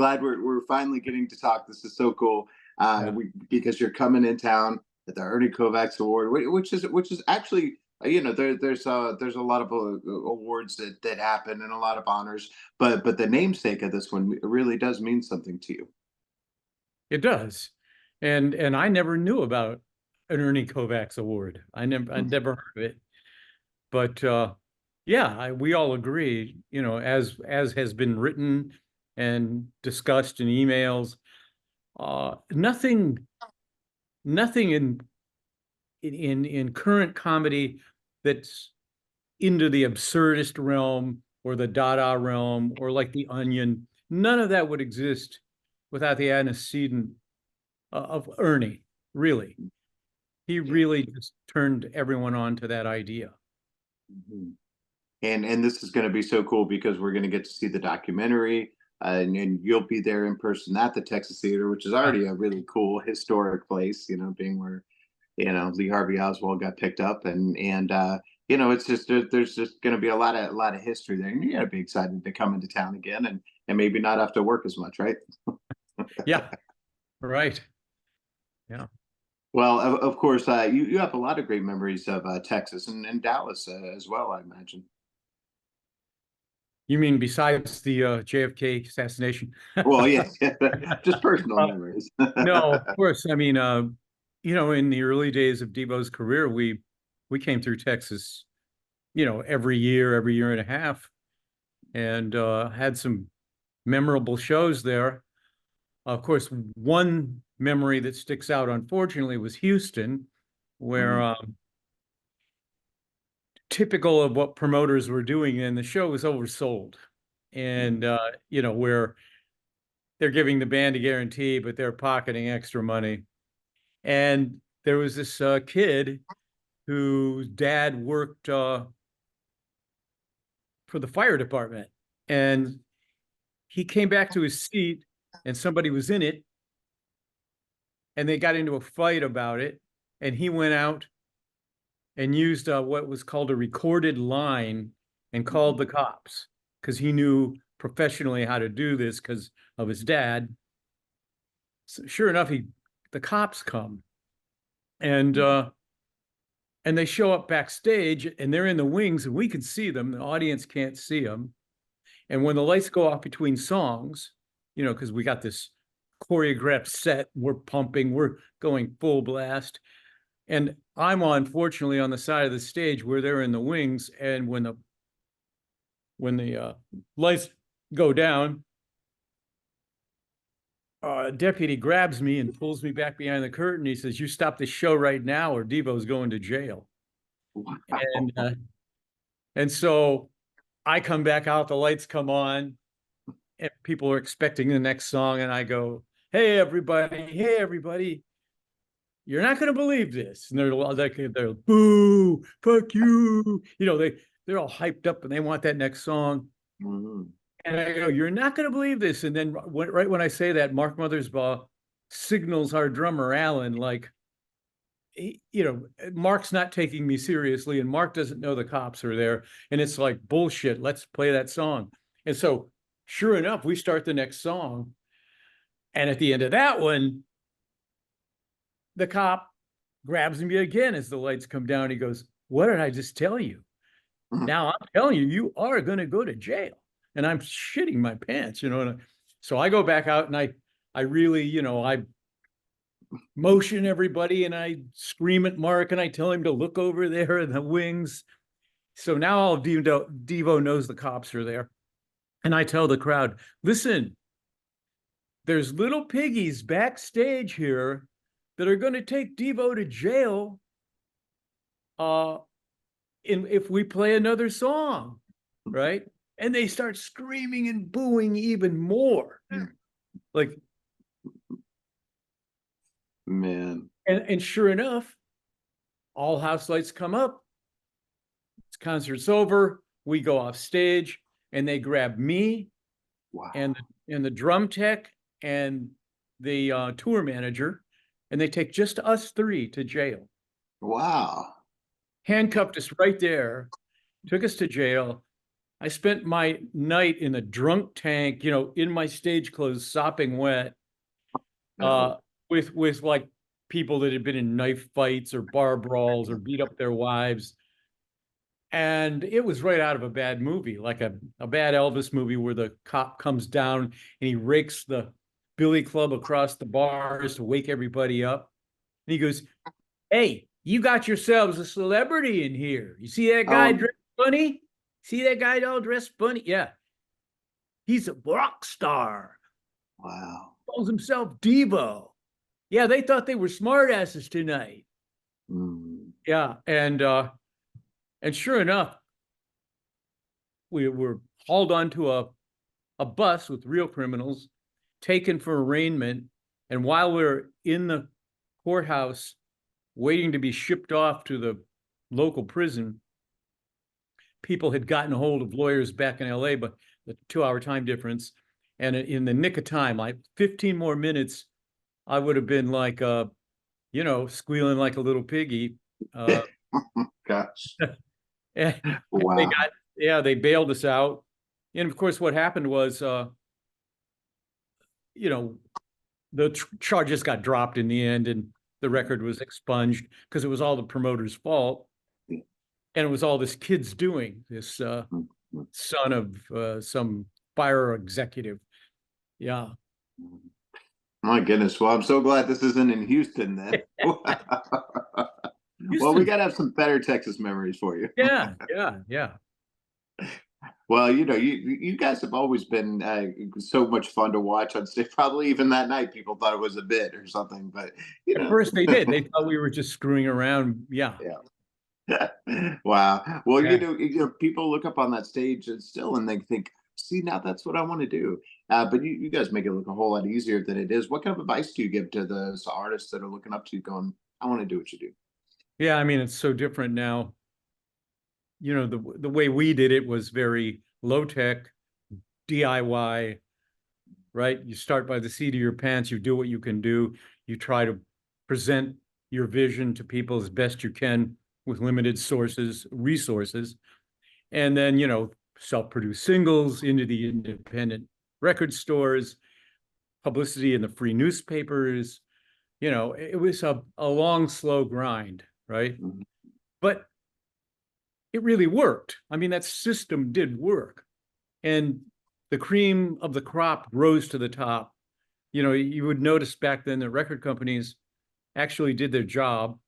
glad we're finally getting to talk. This is so cool. Yeah, Because you're coming in town at the Ernie Kovacs Award, which is actually there's a lot of awards that happen and a lot of honors, but the namesake of this one really does mean something to you. it does. And I never knew about an Ernie Kovacs Award. I never heard of it. But yeah, we all agree, as has been written and discussed in emails, nothing in current comedy that's into the absurdist realm or the Dada realm or like the Onion. None of that would exist without the antecedent of Ernie. Really, he Yeah. really just turned everyone on to that idea. Mhm. And this is going to be so cool because we're going to get to see the documentary, and you'll be there in person at the Texas Theater, which is Yeah. already a really cool historic place, being where Lee Harvey Oswald got picked up, and it's just there's just going to be a lot of history there, and you're going to be excited to come into town again, and maybe not have to work as much, right? Yeah, right. Yeah. Well, of course, you have a lot of great memories of Texas and Dallas as well, I imagine. You mean besides the JFK assassination? Well, yes, just personal Uh, memories. no, of course. I mean, in the early days of Devo's career, we came through Texas, every year and a half, and had some memorable shows there. Of course, one memory that sticks out, unfortunately, was Houston, where Mhm. typical of what promoters were doing, and the show was oversold, and where they're giving the band a guarantee, but they're pocketing extra money. And there was this kid whose dad worked for the fire department, and he came back to his seat, and somebody was in it, and they got into a fight about it, and he went out and used what was called a recorded line and called the cops because he knew professionally how to do this because of his dad. So sure enough, the cops come, and they show up backstage, and they're in the wings, and we can see them. The audience can't see them. And when the lights go off between songs, because we got this choreographed set, we're pumping, we're going full blast. And I'm unfortunately on the side of the stage where they're in the wings. And when the lights go down, deputy grabs me and pulls me back behind the curtain. He says, "You stop the show right now, or Devo's going to jail." And Wow. so I come back out, the lights come on, and people are expecting the next song, and I go, hey everybody, you're not going to believe this." And they're boo, fuck you, they're all hyped up and they want that next song. Mhm. And I go, you're not going to believe this. And then right when I say that, Mark Mothersbaugh signals our drummer Alan, like, Mark's not taking me seriously, and Mark doesn't know the cops are there, and it's like bullshit, let's play that song. And so sure enough, we start the next song, and at the end of that one, the cop grabs me again as the lights come down. He goes, "What did I just tell you? Now I'm telling you, you are going to go to jail." And I'm shitting my pants. So I go back out, and I really, I motion everybody, and I scream at Mark, and I tell him to look over there in the wings. So now all of Devo knows the cops are there. And I tell the crowd, listen, there's little piggies backstage here that are going to take Devo to jail uh, if we play another song, right? And they start screaming and booing even more. Like, Man. and sure enough, all house lights come up. Concert's over. We go off stage, and they grab me Wow. and the drum tech and the tour manager, and they take just us three to jail. Wow. Handcuffed us right there, took us to jail. I spent my night in a drunk tank, in my stage clothes, sopping wet, uh, No. with like people that had been in knife fights or bar brawls or beat up their wives. And it was right out of a bad movie, like a bad Elvis movie where the cop comes down and he rakes the billy club across the bars to wake everybody up. And he goes, "Hey, you got yourselves a celebrity in here. You see that guy Oh, dressed funny? See that guy all dressed funny? Yeah, he's a rock star. wow. Calls himself Devo. Yeah, they thought they were smartasses tonight. Mm. Yeah, and sure enough, we were hauled onto a bus with real criminals, taken for arraignment. And while we were in the courthouse waiting to be shipped off to the local prison, people had gotten a hold of lawyers back in LA, but the 2 hour time difference. And in the nick of time, like 15 more minutes, I would have been like, squealing like a little piggy. Uh, Gosh. and they Wow. got, yeah, they bailed us out. And of course, what happened was, you know, the charges got dropped in the end and the record was expunged because it was all the promoter's fault. And it was all this kid's doing, this son of some fire executive. Yeah. My goodness. Well, I'm so glad this isn't in Houston then. Well, we Houston. got to have some better Texas memories for you. Yeah. Yeah. Yeah. Well, you guys have always been so much fun to watch on stage. Probably even that night, people thought it was a bit or something, but you At know, first they did. They thought we were just screwing around. Yeah. yeah. Wow. Well, Yeah. people look up on that stage and still, and they think, "See, now that's what I want to do." But you guys make it look a whole lot easier than it is. What kind of advice do you give to those artists that are looking up to you, going, "I want to do what you do"? Yeah. I mean, it's so different now. The way we did it was very low tech, DIY, right? You start by the seat of your pants, you do what you can do, you try to present your vision to people as best you can with limited resources, and then, self-produced singles into the independent record stores, publicity in the free newspapers. It was a long, slow grind, right? Mhm. But it really worked. I mean, that system did work. And the cream of the crop rose to the top. You would notice back then that record companies actually did their job.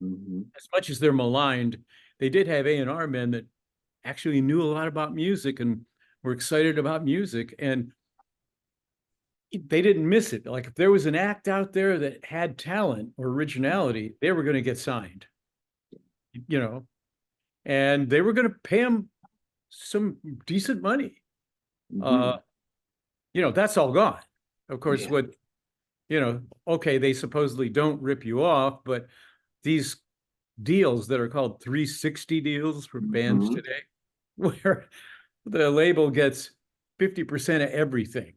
Mhm. As much as they're maligned, they did have A&R men that actually knew a lot about music and were excited about music. And they didn't miss it. Like if there was an act out there that had talent or originality, they were going to get signed, you know, and they were going to pay them some decent money. Uh, Mhm. that's all gone. Of course, Yeah. okay, they supposedly don't rip you off, but these deals that are called 360 deals for bands Mhm. today, where the label gets 50% of everything.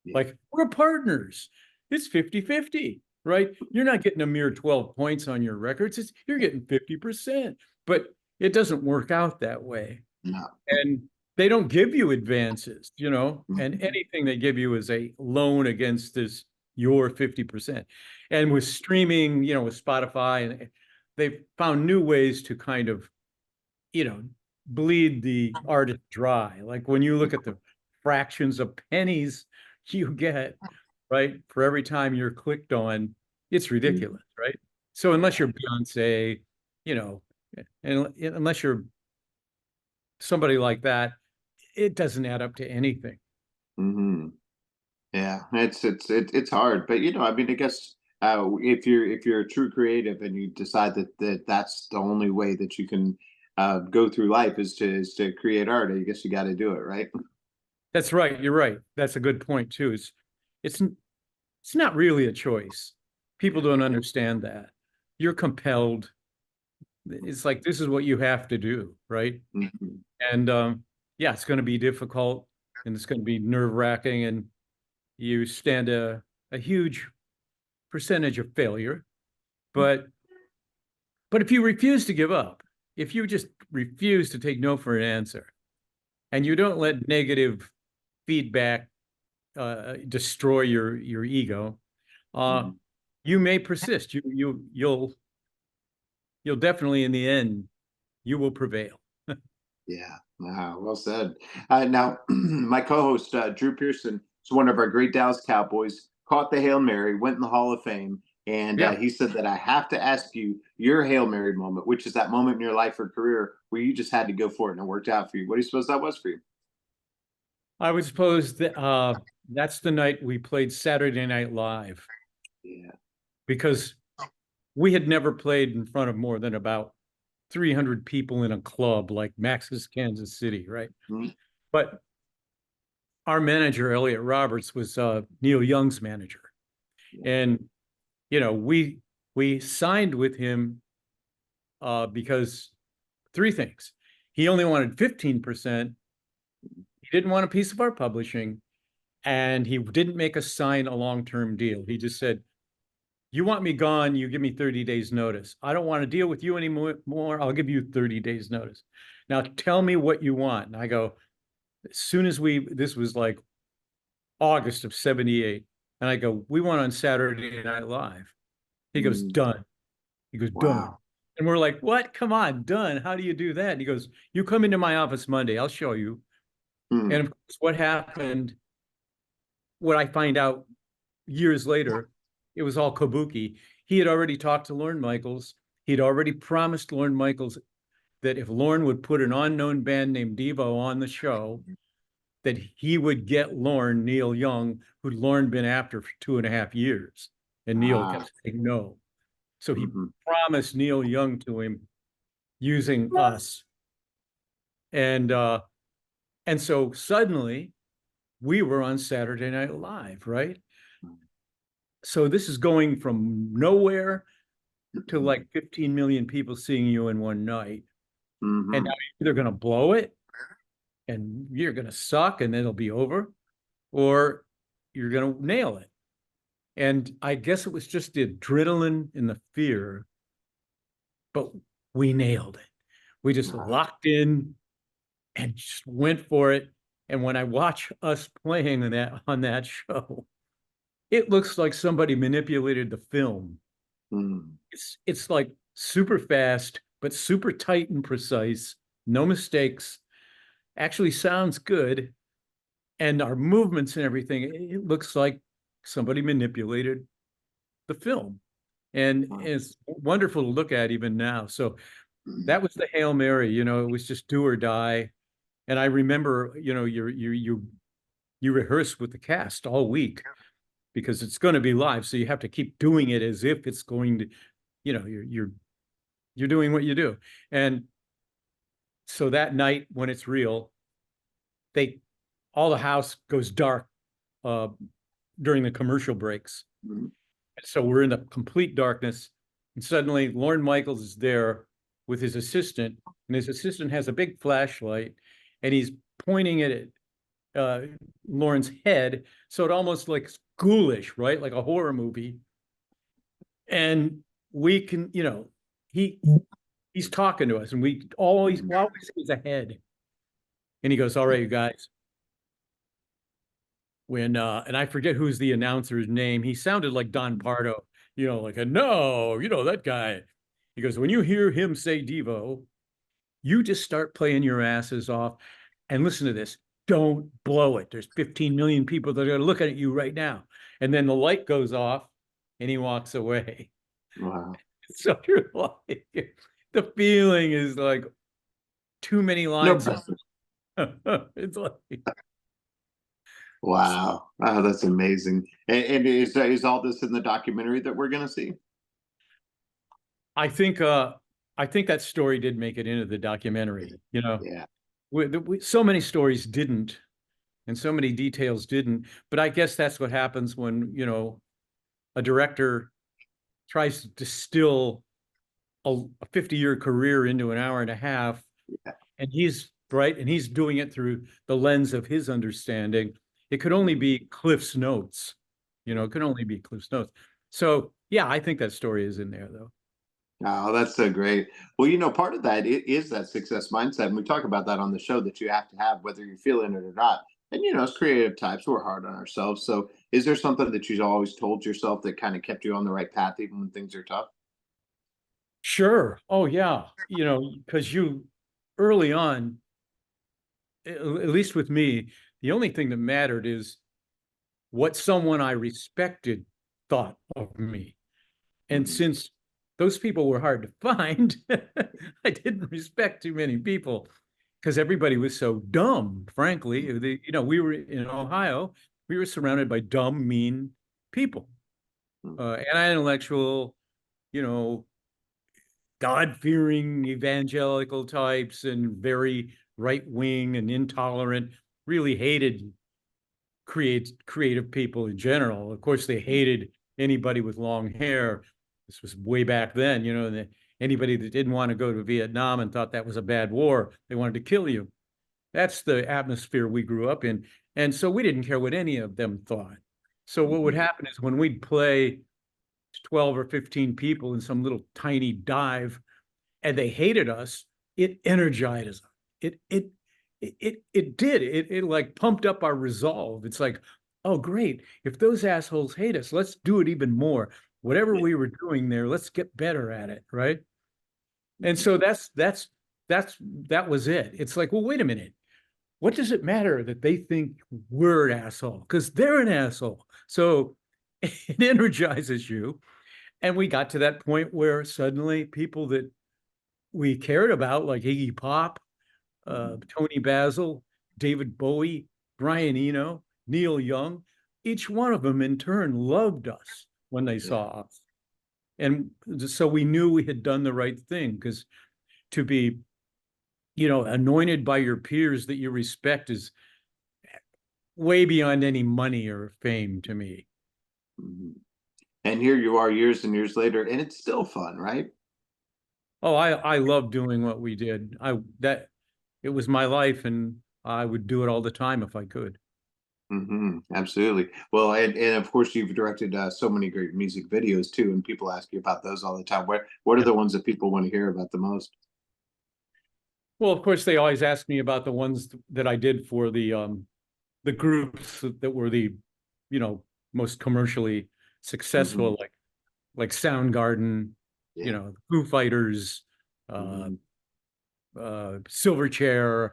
Yeah. Like, we're partners. It's 50-50, right? You're not getting a mere 12 points on your records. You're getting 50%. But it doesn't work out that way. No. And they don't give you advances, and Mhm. anything they give you is a loan against your 50%. And with streaming, with Spotify, and they've found new ways to kind of, you know, bleed the artist dry. Like when you look at the fractions of pennies you get, right, for every time you're clicked on, it's Mhm. ridiculous, right? So unless Yeah. you're Beyonce, you know, and unless you're somebody like that, it doesn't add up to anything. Mhm. Yeah, it's hard, but I mean, I guess if you're a true creative and you decide that that's the only way that you can go through life is to create art, I guess you got to do it, right? That's right. You're right. That's a good point too. It's it's not really a choice. People don't understand that. You're compelled. It's like this is what you have to do, right? Mhm. And yeah, it's going to be difficult and it's going to be nerve-wracking, and you stand a huge percentage of failure. But if you refuse to give up, if you just refuse to take no for an answer, and you don't let negative feedback destroy your ego, uh, Mhm. you may persist. You'll definitely in the end you will prevail. Yeah, wow, well said. Now, my co-host Drew Pearson is one of our great Dallas Cowboys. Caught the Hail Mary, went in the Hall of Fame, and Yeah, he said that I have to ask you your Hail Mary moment, which is that moment in your life or career where you just had to go for it and it worked out for you. What do you suppose that was for you? I would suppose that that's the night we played Saturday Night Live, Yeah. because we had never played in front of more than about 300 people in a club like Max's Kansas City, right? Mhm. But our manager, Elliot Roberts, was Neil Young's manager. Yeah. And, we signed with him because three things. He only wanted 15%. He didn't want a piece of our publishing, and he didn't make us sign a long-term deal. He just said, you want me gone, you give me 30 days notice. I don't want to deal with you anymore. I'll give you 30 days notice. Now tell me what you want. And I go, as soon as this was like August of 78. And I go, we went on Saturday Night Live. He goes, Mm, done. He goes, done. wow. And we're like, what? Come on, done. How do you do that? And he goes, you come into my office Monday. I'll show you. Mm, And of course, what happened, what I find out years later, it was all kabuki. He had already talked to Lorne Michaels. He'd already promised Lorne Michaels that if Lorne would put an unknown band named Devo on the show, that he would get Lorne, Neil Young, who'd Lorne been after for 2.5 years. And Neil ah. kept saying no. So he Mhm. promised Neil Young to him using us. And so suddenly we were on Saturday Night Live, right? So this is going from nowhere to like 15 million people seeing you in one night. And now Mhm. you're either going to blow it and you're going to suck and it'll be over, or you're going to nail it. And I guess it was just the adrenaline and the fear, but we nailed it. We just Ah. locked in and just went for it. And when I watch us playing on that show, it looks like somebody manipulated the film. Mm. It's like super fast, but super tight and precise, no mistakes. Actually sounds good. And our movements and everything, it looks like somebody manipulated the film. And Wow. it's wonderful to look at even now. So Mm. that was the Hail Mary, it was just do or die. And I remember, you rehearse with the cast all week because it's going to be live. So you have to keep doing it as if it's going to, you're doing what you do. And so that night when it's real, they all the house goes dark uh, during the commercial breaks. Mhm. So we're in the complete darkness, and suddenly Lorne Michaels is there with his assistant, and his assistant has a big flashlight, and he's pointing it at Lorne's head, so it almost looks ghoulish, right, like a horror movie. And we can, he he's talking to us, and we always sees ahead, and he goes, "All right, you guys." And I forget who's the announcer's name. He sounded like Don Pardo, like a no, that guy. He goes, when you hear him say Devo, you just start playing your asses off and listen to this. Don't blow it. There's 15 million people that are looking at you right now. And then the light goes off and he walks away. Wow. So you're like, the feeling is like too many No lines. pressure. It's like, Wow. Oh, that's amazing. And is all this in the documentary that we're going to see? I think that story did make it into the documentary. Yeah. So many stories didn't, and so many details didn't. But I guess that's what happens when a director tries to distill a 50-year career into an hour and a half, Yeah. and he's right, and he's doing it through the lens of his understanding. It could only be Cliff's notes. It could only be Cliff's notes. So yeah, I think that story is in there though. Oh, that's so great. Well, part of that is that success mindset. And we talk about that on the show that you have to have, whether you're feeling it or not. And, as creative types, we're hard on ourselves. So, is there something that you've always told yourself that kind of kept you on the right path, even when things are tough? Sure. Oh yeah. Because you early on, at least with me, the only thing that mattered is what someone I respected thought of me. And Hmm. since those people were hard to find, I didn't respect too many people because everybody was so dumb, frankly. We were in Ohio, we were surrounded by dumb, mean people, anti-intellectual, you know, God-fearing evangelical types and very right-wing and intolerant, really hated creative people in general. Of course, they hated anybody with long hair. This was way back then, anybody that didn't want to go to Vietnam and thought that was a bad war, they wanted to kill you. That's the atmosphere we grew up in. And so we didn't care what any of them thought. So what would Hmm. happen is when we'd play 12 or 15 people in some little tiny dive and they hated us, it energized us. It did. It like pumped up our resolve. It's like, oh great, if those assholes hate us, let's do it even more. Whatever Yeah. we were doing there, let's get better at it, right? And Mhm. so that was it. It's like, well, wait a minute. What does it matter that they think we're an asshole? Because they're an asshole. So it energizes you. And we got to that point where suddenly people that we cared about, like Iggy Pop, Mhm. Tony Basil, David Bowie, Brian Eno, Neil Young, each one of them in turn loved us when they Yeah. saw us. And so we knew we had done the right thing because to be, anointed by your peers that you respect is way beyond any money or fame to me. Mhm. And here you are years and years later, and it's still fun, right? Oh, I love doing what we did. It was my life and I would do it all the time if I could. Absolutely. Well, and of course, you've directed so many great music videos too, and people ask you about those all the time. What are Yeah. the ones that people want to hear about the most? Well, of course, they always ask me about the ones that I did for the groups that were the, you know, most commercially Hmm. successful, like Soundgarden, Yeah. Foo Fighters, uh, Hmm. Silverchair,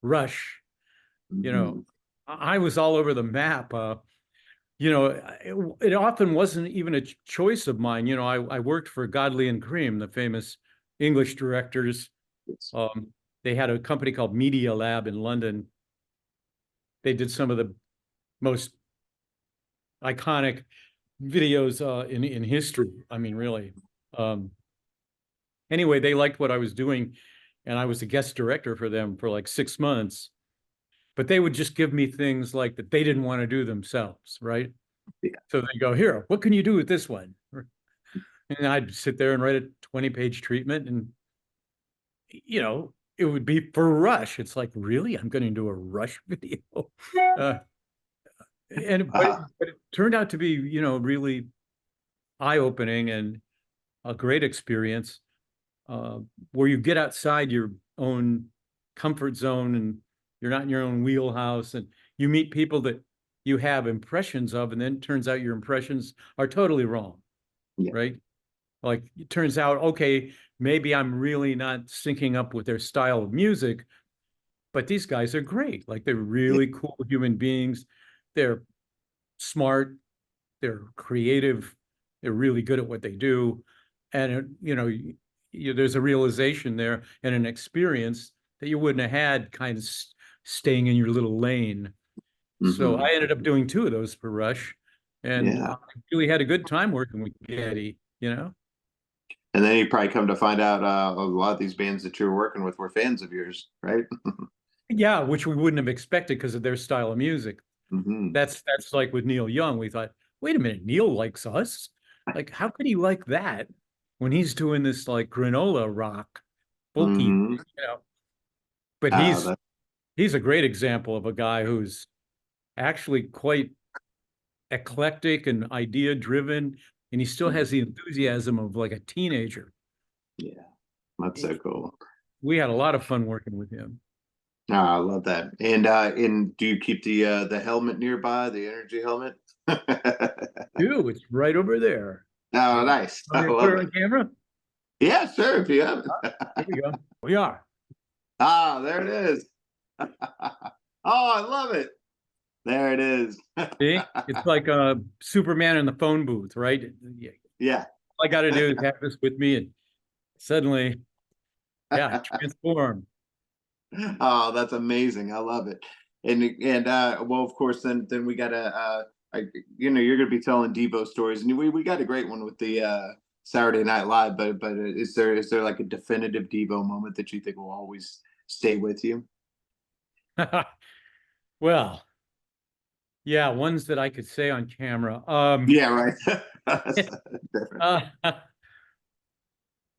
Rush. You know, Hmm. I was all over the map. It often wasn't even a choice of mine. I worked for Godley and Cream, the famous English directors. Yes. They had a company called Media Lab in London. They did some of the most iconic videos in history. I mean, really. Um, anyway, they liked what I was doing, and I was a guest director for them for like 6 months. But they would just give me things like that they didn't want to do themselves, right? Yeah. So they go, here, what can you do with this one? And I'd sit there and write a 20-page treatment, and it would be for Rush. It's like, really? I'm going to do a Rush video. Uh, and but it, Uh, but it turned out to be, really eye-opening and a great experience uh, where you get outside your own comfort zone and you're not in your own wheelhouse and you meet people that you have impressions of, and then it turns out your impressions are totally wrong, yeah. right? Like it turns out, okay, maybe I'm really not syncing up with their style of music, but these guys are great. Like they're Yeah. really cool human beings. They're smart, they're creative, they're really good at what they do. And, there's a realization there and an experience that you wouldn't have had kind of staying in your little lane. So Hmm. I ended up doing two of those for Rush, and Yeah. I really had a good time working with Getty. And then you probably come to find out a lot of these bands that you were working with were fans of yours, right? Yeah, which we wouldn't have expected because of their style of music. Hmm. That's like with Neil Young. We thought, wait a minute, Neil likes us. Like, how could he like that when he's doing this like granola rock, folky, Hmm. you know? But That. he's a great example of a guy who's actually quite eclectic and idea driven, and he still has the enthusiasm of like a teenager. Yeah, that's so cool. We had a lot of fun working with him. Ah, I love that. And do you keep the helmet nearby, the energy helmet? Dude, it's right over there. Oh, nice. Want I me to put love it it. on camera? Yeah, sure, if you haven't. Here we go. We are. Ah, there it is. Oh, I love it. There it is. See? It's like Superman in the phone booth, right? Yeah. Yeah. All I got to do is have this with me, and suddenly, yeah, transform. Oh, that's amazing. I love it. And well, of course, then we gotta you're gonna be telling Devo stories, and we got a great one with the Saturday Night Live. But is there like a definitive Devo moment that you think will always stay with you? Well, yeah, ones that I could say on camera. Yeah, right. That's different. Uh,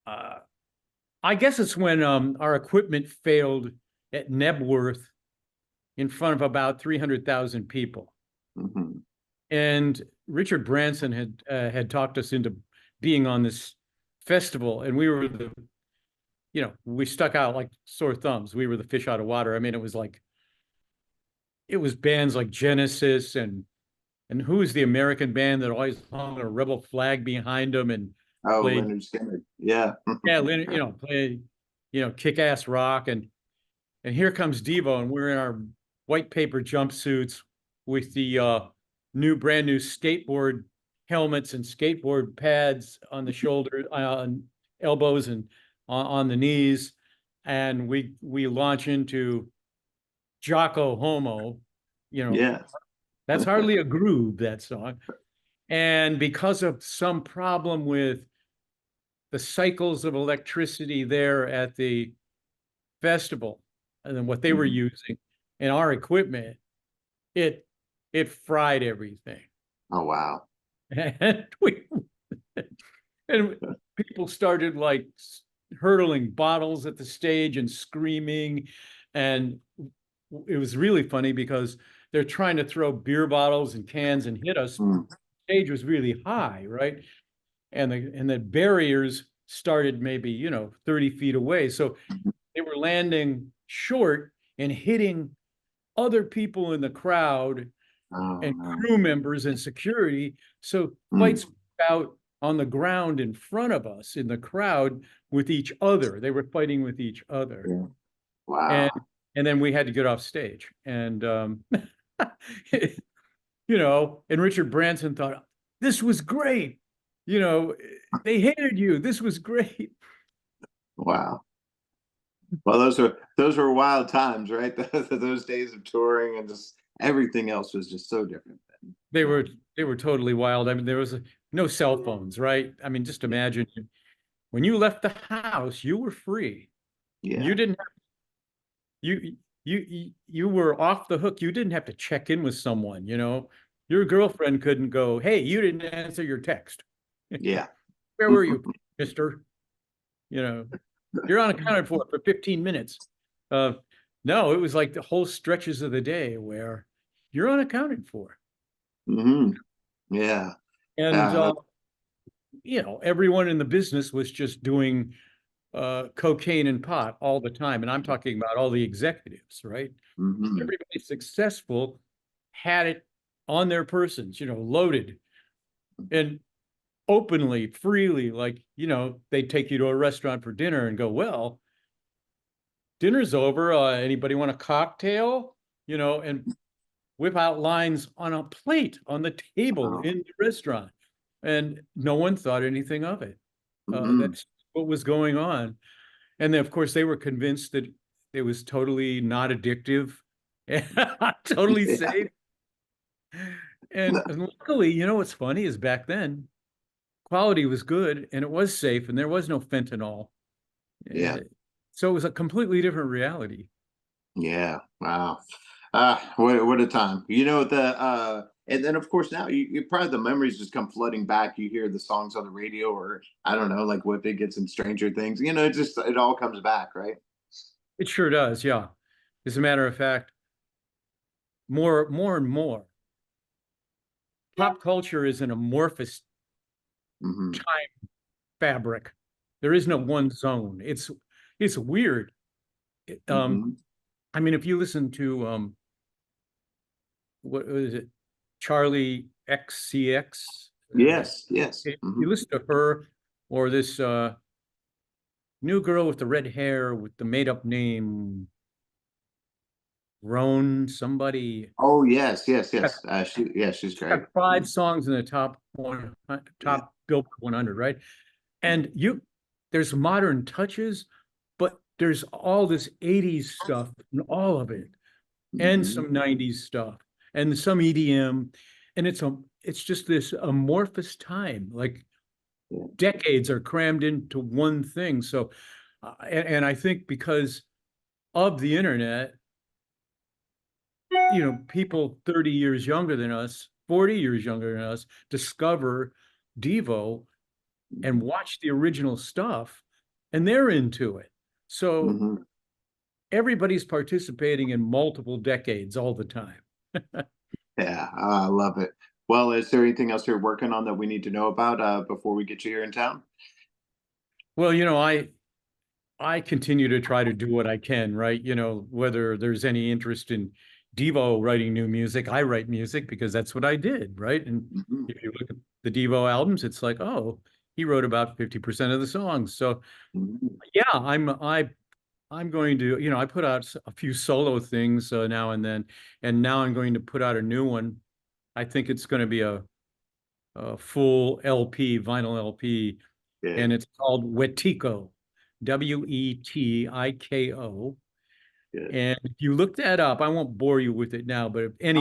uh, I guess it's when our equipment failed at Nebworth in front of about 300,000 people. Hmm. And Richard Branson had talked us into being on this festival, and we were we stuck out like sore thumbs. We were the fish out of water. I mean, it was bands like Genesis and who was the American band that always hung a rebel flag behind them and Oh, played, Leonard Skinner. Yeah. yeah, played, kick-ass rock. And here comes Devo, and we're in our white paper jumpsuits with the brand new skateboard helmets and skateboard pads on the shoulder, on elbows, and on the knees. And we launch into Jocko Homo. You know, Yeah. that's hardly a groove, that song. And because of some problem with the cycles of electricity there at the festival, and then what they were Mhm. using and our equipment, it it fried everything. Oh, wow. And and people started like hurtling bottles at the stage and screaming. And it was really funny because they're trying to throw beer bottles and cans and hit us. Mm. The stage was really high, right? And the barriers started maybe 30 feet away, so they were landing short and hitting other people in the crowd Oh, and no. crew members and security. So Mm. fights out on the ground in front of us in the crowd with each other. They were fighting with each other. Yeah. And Wow. and then we had to get off stage. And and Richard Branson thought, this was great. You know, they hated you. This was great. Wow. Well, those were wild times, right? Those days of touring and just everything else was just so different then. They were Um, they were totally wild. I mean, there was no cell phones, right? I mean, just yeah, imagine when you left the house, you were free. You yeah, didn't have, you were off the hook. You didn't have to check in with someone, you know. Your girlfriend couldn't go, "Hey, you didn't answer your text. yeah. Where were you, mister?" You know, you're unaccounted for 15 minutes. Uh, no, it was like the whole stretches of the day where you're unaccounted for. Hmm. Yeah. And Uh, everyone in the business was just doing cocaine and pot all the time. And I'm talking about all the executives, right? mhm. Everybody successful had it on their persons, loaded and openly, freely. Like, they'd take you to a restaurant for dinner and go, well, dinner's over. Anybody want a cocktail? And whip out lines on a plate on the table Wow. in the restaurant. And no one thought anything of it. Mhm. That's what was going on. And then, of course, they were convinced that it was totally not addictive and totally Yeah. safe. And luckily, what's funny is back then, quality was good and it was safe and there was no fentanyl. Yeah. So it was a completely different reality. Yeah. Wow. What a time. And then of course now you probably the memories just come flooding back. You hear the songs on the radio, or I don't know, like what they get in Stranger Things. It all comes back, right? It sure does, yeah. As a matter of fact, more and more, pop culture is an amorphous Hmm. time fabric. There is no one zone. It's weird. It, Hmm. I mean, if you listen to what is it, Charlie XCX, Yes, yes. if Hmm. you listen to her or this new girl with the red hair with the made up name, Roan somebody. Oh yes, yes, Got, yes. Yeah, she's she's great. got five Mhm. songs in the top one, Yeah. top Billboard 100, right? And there's modern touches, but there's all this 80s stuff and all of it, and Hmm. some 90s stuff, and some EDM. And it's just this amorphous time, like Yeah. decades are crammed into one thing. So, and I think because of the internet, people 30 years younger than us, 40 years younger than us, discover Devo and watch the original stuff, and they're into it. So Hmm. everybody's participating in multiple decades all the time. Yeah, I love it. Well, is there anything else you're working on that we need to know about before we get you here in town? Well, I continue to try to do what I can, right? Whether there's any interest in Devo writing new music, I write music because that's what I did, right? And Hmm. if you look at the Devo albums, it's like, oh, he wrote about 50% of the songs. So Hmm. yeah, I'm going to, I put out a few solo things now and then, and now I'm going to put out a new one. I think it's going to be a full LP, vinyl LP, and Good, it's called Wetiko, Wetiko. good. And if you look that up, I won't bore you with it now, but if they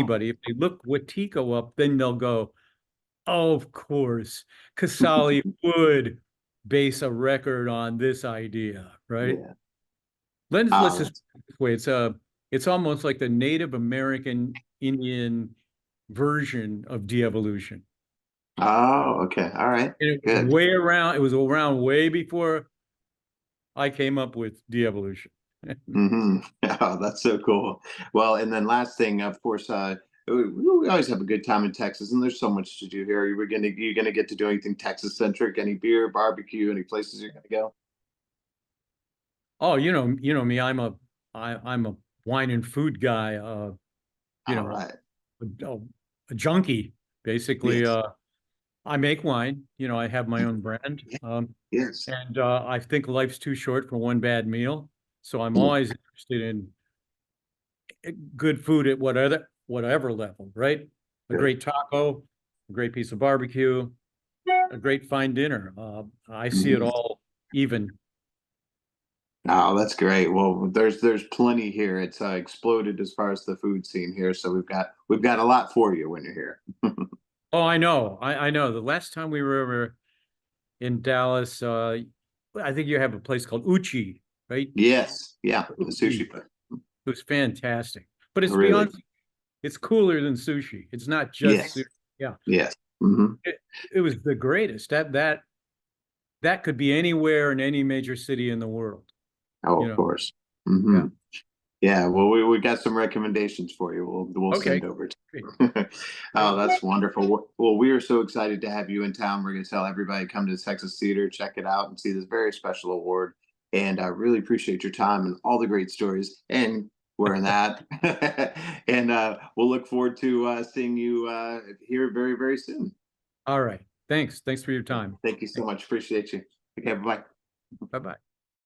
look Wetiko up, then they'll go, oh, of course, Casale would base a record on this idea, right? Yeah. Let's Oh, just put it this way. It's almost like the Native American Indian version of de-evolution. oh, okay. All right. And Good. it was around way before I came up with de-evolution. Hmm. Oh, that's so cool. Well, and then last thing, of course, we always have a good time in Texas, and there's so much to do here. You gonna get to do anything Texas centric? Any beer, barbecue, any places you're gonna go? Oh, me, I'm a wine and food guy, you All know, right. a, a junkie, basically. Yes. I make wine, I have my own brand. Yeah. Yes. And I think life's too short for one bad meal. So I'm Yeah. always interested in good food at whatever level, right? A Good. great taco, a great piece of barbecue, a great fine dinner. I see it Mhm. all even. Oh, that's great. Well, there's plenty here. It's exploded as far as the food scene here, so we've got a lot for you when you're here. Oh, I know. I know. The last time we were ever in Dallas, I think you have a place called Uchi, right? Yes. Yeah. The Uchi. sushi place. It was fantastic. But it's Really. beyond, it's cooler than sushi. It's not just sushi. Yes. Yeah. Yes. Hmm. It, it was the greatest. That could be anywhere in any major city in the world, Oh, you of know. course. Hmm. Yeah. Yeah, well, we got some recommendations for you. We'll Okay. send over to Great. you. Oh, Great. that's wonderful. Well, we are so excited to have you in town. We're going to tell everybody come to the Texas Theater, check it out, and see this very special award. And I really appreciate your time and all the great stories and wearing that. And we'll look forward to seeing you here very, very soon. All right. Thanks. Thanks for your time. Thank you so much. Appreciate you. Okay, bye. Bye bye.